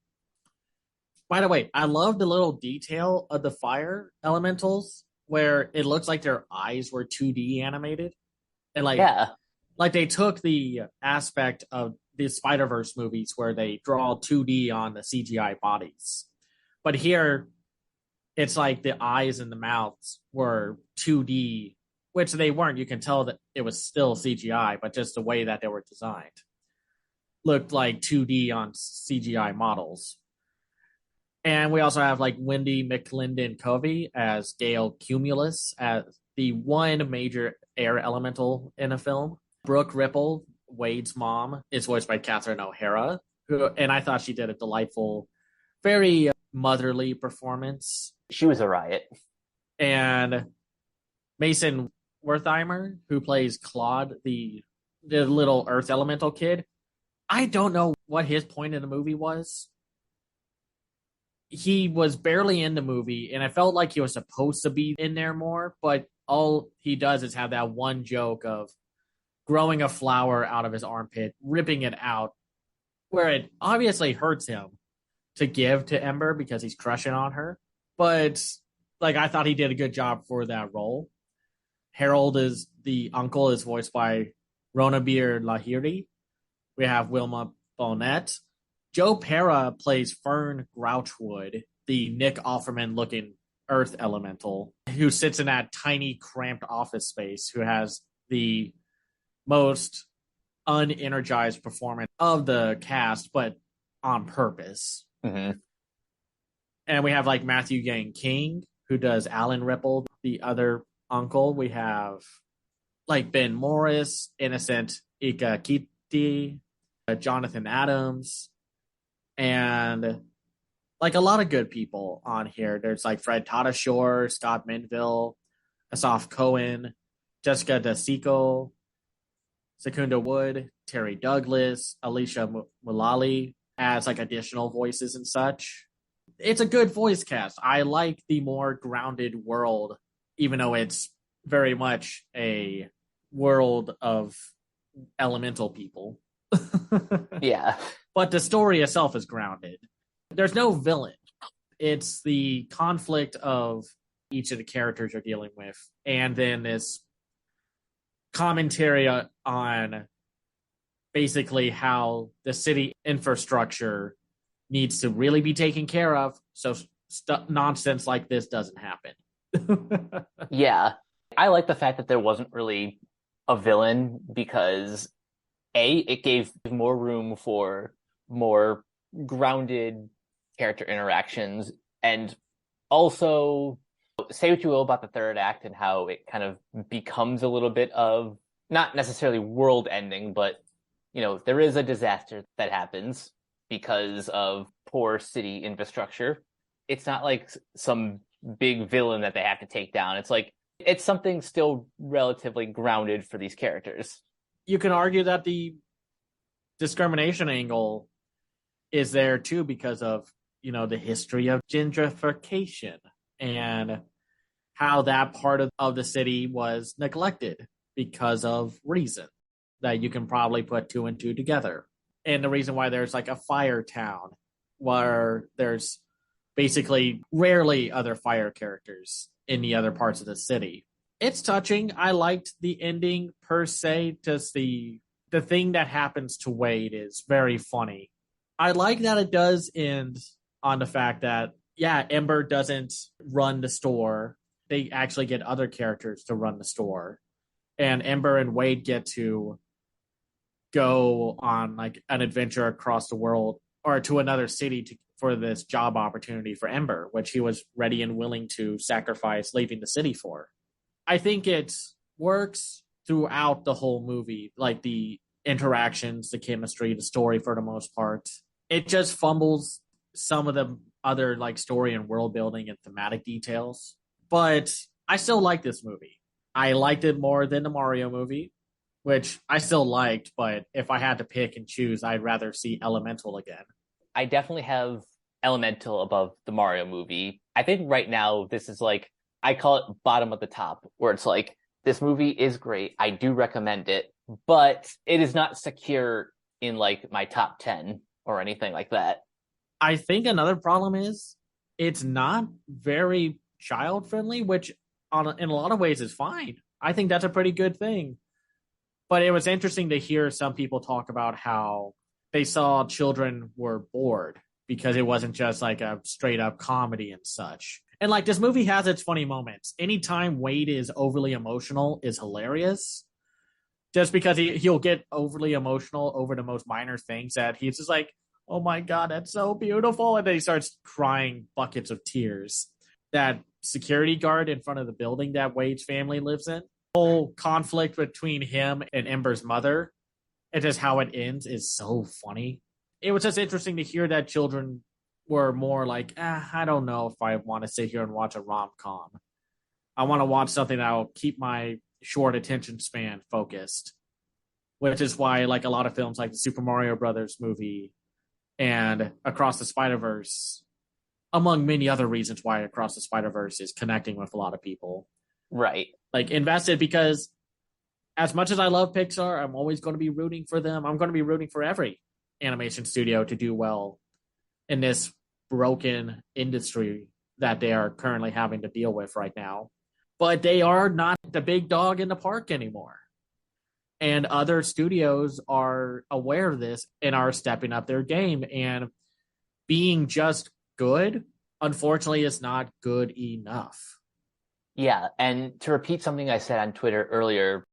A: By the way, I love the little detail of the fire elementals where it looks like their eyes were 2D animated. And
B: Yeah,
A: like they took the aspect of the Spider-Verse movies where they draw 2D on the CGI bodies. But here it's like the eyes and the mouths were 2D, which they weren't. You can tell that it was still CGI, but just the way that they were designed looked like 2D on CGI models. And we also have like Wendy McClendon Covey as Gale Cumulus as the one major air elemental in a film. Brooke Ripple, Wade's mom, is voiced by Catherine O'Hara, and I thought she did a delightful, very motherly performance.
B: she was a riot.
A: And Mason Wertheimer, who plays Claude, the little Earth Elemental kid, I don't know what his point in the movie was. He was barely in the movie, and it felt like he was supposed to be in there more, but all he does is have that one joke of growing a flower out of his armpit, ripping it out, where it obviously hurts him to give to Ember because he's crushing on her. But like I thought he did a good job for that role. Harold is the uncle is voiced by Ronabir Lahiri. We have Wilma Bonnet. Joe Pera plays Fern Grouchwood, the Nick Offerman looking Earth elemental, who sits in that tiny, cramped office space, who has the most unenergized performance of the cast, but on purpose.
B: Mm-hmm.
A: And we have like Matthew Yang King, who does Alan Ripple, the other uncle. We have like Ben Morris, Innocent Ika Kiti, Jonathan Adams, and like a lot of good people on here. There's like Fred Tatasciore, Scott Menville, Asaf Cohen, Jessica DeSico, Secunda Wood, Terry Douglas, Alicia Mulally as like additional voices and such. It's a good voice cast. I like the more grounded world, even though it's very much a world of elemental people.
B: Yeah.
A: But the story itself is grounded. There's no villain. It's the conflict of each of the characters you're dealing with, and then this commentary on basically how the city infrastructure needs to really be taken care of so nonsense like this doesn't happen.
B: Yeah. I like the fact that there wasn't really a villain because it gave more room for more grounded character interactions, and also say what you will about the third act and how it kind of becomes a little bit of not necessarily world ending, but there is a disaster that happens because of poor city infrastructure. It's not like some big villain that they have to take down. It's like it's something still relatively grounded for these characters.
A: You can argue that the discrimination angle is there too because of the history of gentrification and how that part of the city was neglected because of reason that you can probably put two and two together. And the reason why there's like a fire town where there's basically rarely other fire characters in the other parts of the city. It's touching. I liked the ending per se. Just the thing that happens to Wade is very funny. I like that it does end on the fact that, yeah, Ember doesn't run the store. They actually get other characters to run the store. And Ember and Wade get to go on like an adventure across the world or to another city for this job opportunity for Ember, which he was ready and willing to sacrifice leaving the city for. I think it works throughout the whole movie, like the interactions, the chemistry, the story for the most part. It just fumbles some of the other like story and world building and thematic details. But I still like this movie. I liked it more than the Mario movie, which I still liked, but if I had to pick and choose, I'd rather see Elemental again.
B: I definitely have Elemental above the Mario movie. I think right now this is like I call it bottom of the top, where it's like, this movie is great. I do recommend it, but it is not secure in like my top 10 or anything like that.
A: I think another problem is it's not very child friendly, which in a lot of ways is fine. I think that's a pretty good thing. But it was interesting to hear some people talk about how they saw children were bored because it wasn't just like a straight up comedy and such. And like this movie has its funny moments. Anytime Wade is overly emotional is hilarious. Just because he'll get overly emotional over the most minor things that he's just like, oh my God, that's so beautiful. And then he starts crying buckets of tears. That security guard in front of the building that Wade's family lives in, whole conflict between him and Ember's mother, and just how it ends is so funny. It was just interesting to hear that children were more like, I don't know if I want to sit here and watch a rom-com. I want to watch something that'll keep my short attention span focused, which is why like a lot of films like the Super Mario Brothers movie and Across the Spider-Verse, among many other reasons why Across the Spider-Verse is connecting with a lot of people.
B: Right.
A: Like invested because as much as I love Pixar, I'm always going to be rooting for them. I'm going to be rooting for every animation studio to do well in this broken industry that they are currently having to deal with right now. But they are not the big dog in the park anymore. And other studios are aware of this and are stepping up their game. And being just good, unfortunately, is not good enough.
B: Yeah. And to repeat something I said on Twitter earlier,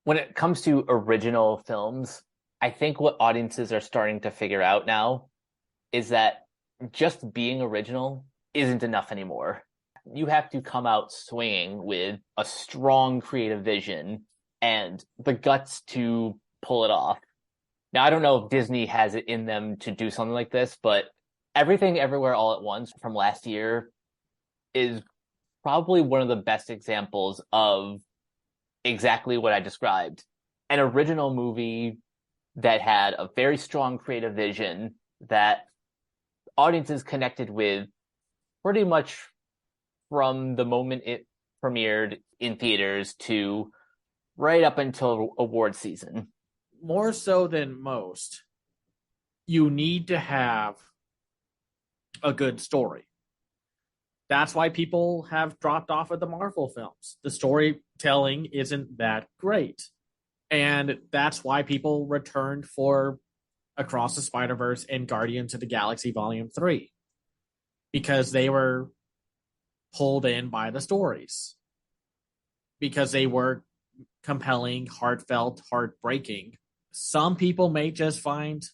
B: when it comes to original films, I think what audiences are starting to figure out now is that just being original isn't enough anymore. You have to come out swinging with a strong creative vision and the guts to pull it off. Now, I don't know if Disney has it in them to do something like this, but Everything Everywhere All at Once from last year is probably one of the best examples of exactly what I described. An original movie that had a very strong creative vision that audiences connected with pretty much from the moment it premiered in theaters to right up until award season.
A: More so than most, you need to have a good story. That's why people have dropped off of the Marvel films. The storytelling isn't that great. And that's why people returned for Across the Spider-Verse and Guardians of the Galaxy Volume 3. Because they were pulled in by the stories. Because they were compelling, heartfelt, heartbreaking. Some people may just find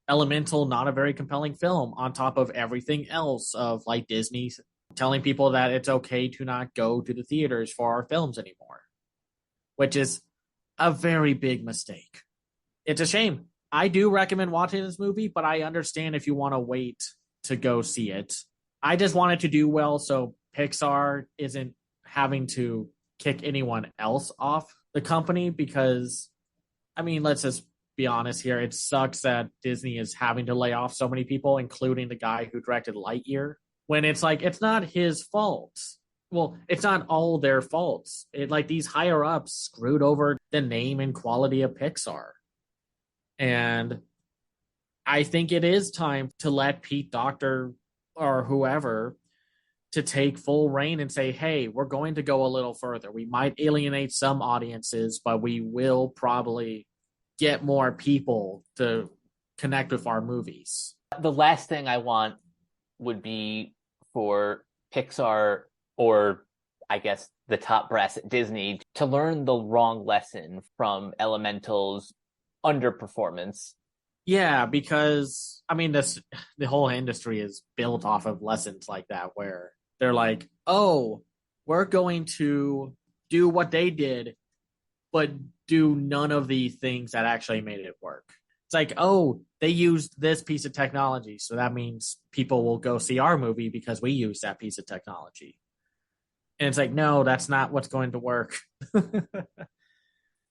A: Elemental not a very compelling film on top of everything else of like Disney telling people that it's okay to not go to the theaters for our films anymore, which is a very big mistake. It's a shame. I do recommend watching this movie, but I understand if you want to wait to go see it. I just want it to do well so Pixar isn't having to kick anyone else off the company because, I mean, let's just be honest here. It sucks that Disney is having to lay off so many people, including the guy who directed Lightyear, when it's like, it's not his fault. Well, it's not all their faults. Like these higher ups screwed over the name and quality of Pixar. And I think it is time to let Pete Docter or whoever to take full reign and say, hey, we're going to go a little further. We might alienate some audiences, but we will probably get more people to connect with our movies.
B: The last thing I want would be for Pixar, or I guess the top brass at Disney, to learn the wrong lesson from Elemental's underperformance.
A: Yeah, because I mean the whole industry is built off of lessons like that where they're like, oh, we're going to do what they did, but do none of the things that actually made it work. It's like, oh, they used this piece of technology, so that means people will go see our movie because we use that piece of technology. And it's like, no, that's not what's going to work.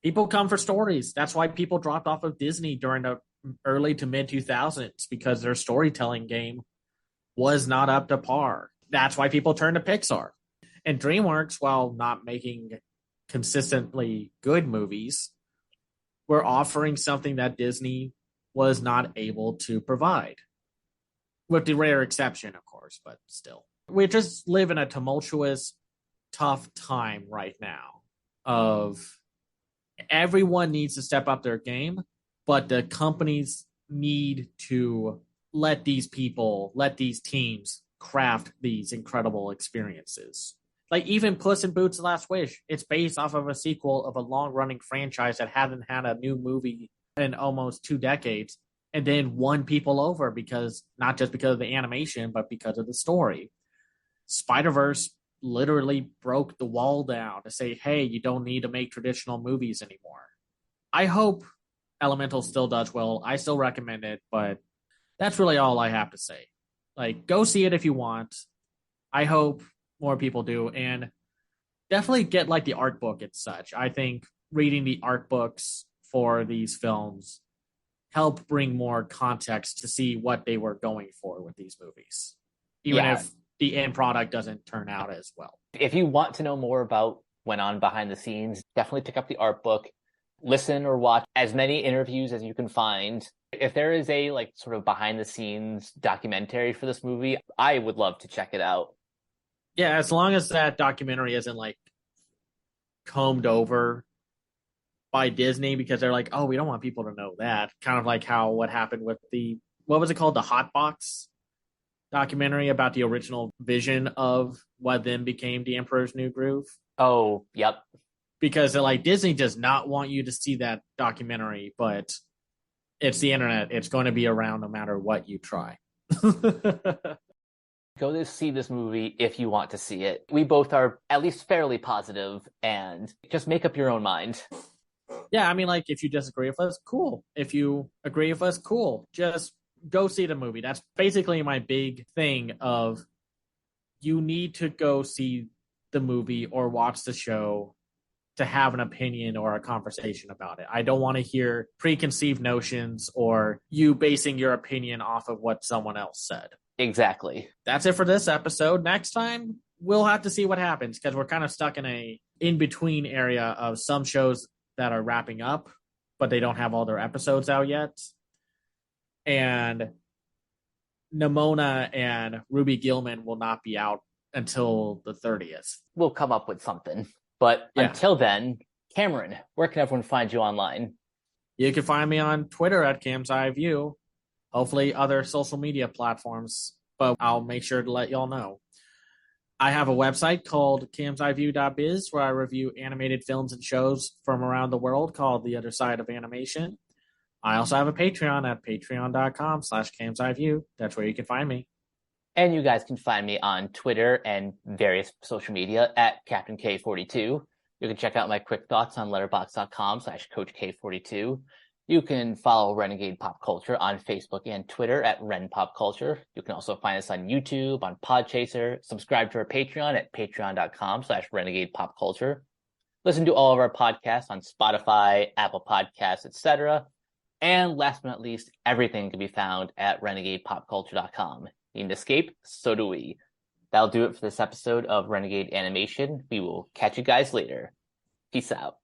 A: People come for stories. That's why people dropped off of Disney during the early to mid 2000s because their storytelling game was not up to par. That's why people turned to Pixar. And DreamWorks, while not making consistently good movies, were offering something that Disney was not able to provide, with the rare exception, of course, but still. We just live in a tumultuous, tough time right now of everyone needs to step up their game, but the companies need to let these people, let these teams craft these incredible experiences. Like even Puss in Boots: The Last Wish, it's based off of a sequel of a long-running franchise that hadn't had a new movie in almost 2 decades, and then won people over because not just because of the animation, but because of the story. Spider Verse literally broke the wall down to say, hey, you don't need to make traditional movies anymore. I hope Elemental still does well. I still recommend it, but that's really all I have to say. Like, go see it if you want. I hope more people do. And definitely get like the art book and such. I think reading the art books for these films help bring more context to see what they were going for with these movies, even
B: Yeah.
A: if the end product doesn't turn out as well.
B: If you want to know more about what went on behind the scenes, definitely pick up the art book, listen or watch as many interviews as you can find. If there is a like sort of behind the scenes documentary for this movie, I would love to check it out.
A: Yeah, as long as that documentary isn't like combed over by Disney because they're like, oh, we don't want people to know that. Kind of like how what happened with the what was it called? The Hot Box documentary about the original vision of what then became the Emperor's New Groove.
B: Oh, yep.
A: Because like Disney does not want you to see that documentary, but it's the internet. It's going to be around no matter what you try.
B: Go to see this movie if you want to see it. We both are at least fairly positive, and just make up your own mind.
A: Yeah, I mean, like, if you disagree with us, cool. If you agree with us, cool. Just go see the movie. That's basically my big thing of you need to go see the movie or watch the show to have an opinion or a conversation about it. I don't want to hear preconceived notions or you basing your opinion off of what someone else said.
B: Exactly.
A: That's it for this episode. Next time, we'll have to see what happens because we're kind of stuck in a in-between area of some shows that are wrapping up, but they don't have all their episodes out yet. And Nimona and Ruby Gilman will not be out until the 30th.
B: We'll come up with something. But
A: Yeah.
B: until then, Cameron, where can everyone find you online?
A: You can find me on Twitter at Cam's Eye View. Hopefully other social media platforms, but I'll make sure to let y'all know. I have a website called camseyeview.biz where I review animated films and shows from around the world called The Other Side of Animation. I also have a Patreon at patreon.com/camseyeview. That's where you can find me.
B: And you guys can find me on Twitter and various social media at Captain K42. You can check out my quick thoughts on letterboxd.com/Coach K42. You can follow Renegade Pop Culture on Facebook and Twitter at Ren Pop Culture. You can also find us on YouTube, on Podchaser. Subscribe to our Patreon at patreon.com/Renegade Pop Culture. Listen to all of our podcasts on Spotify, Apple Podcasts, etc. And last but not least, everything can be found at renegadepopculture.com. Need an escape? So do we. That'll do it for this episode of Renegade Animation. We will catch you guys later. Peace out.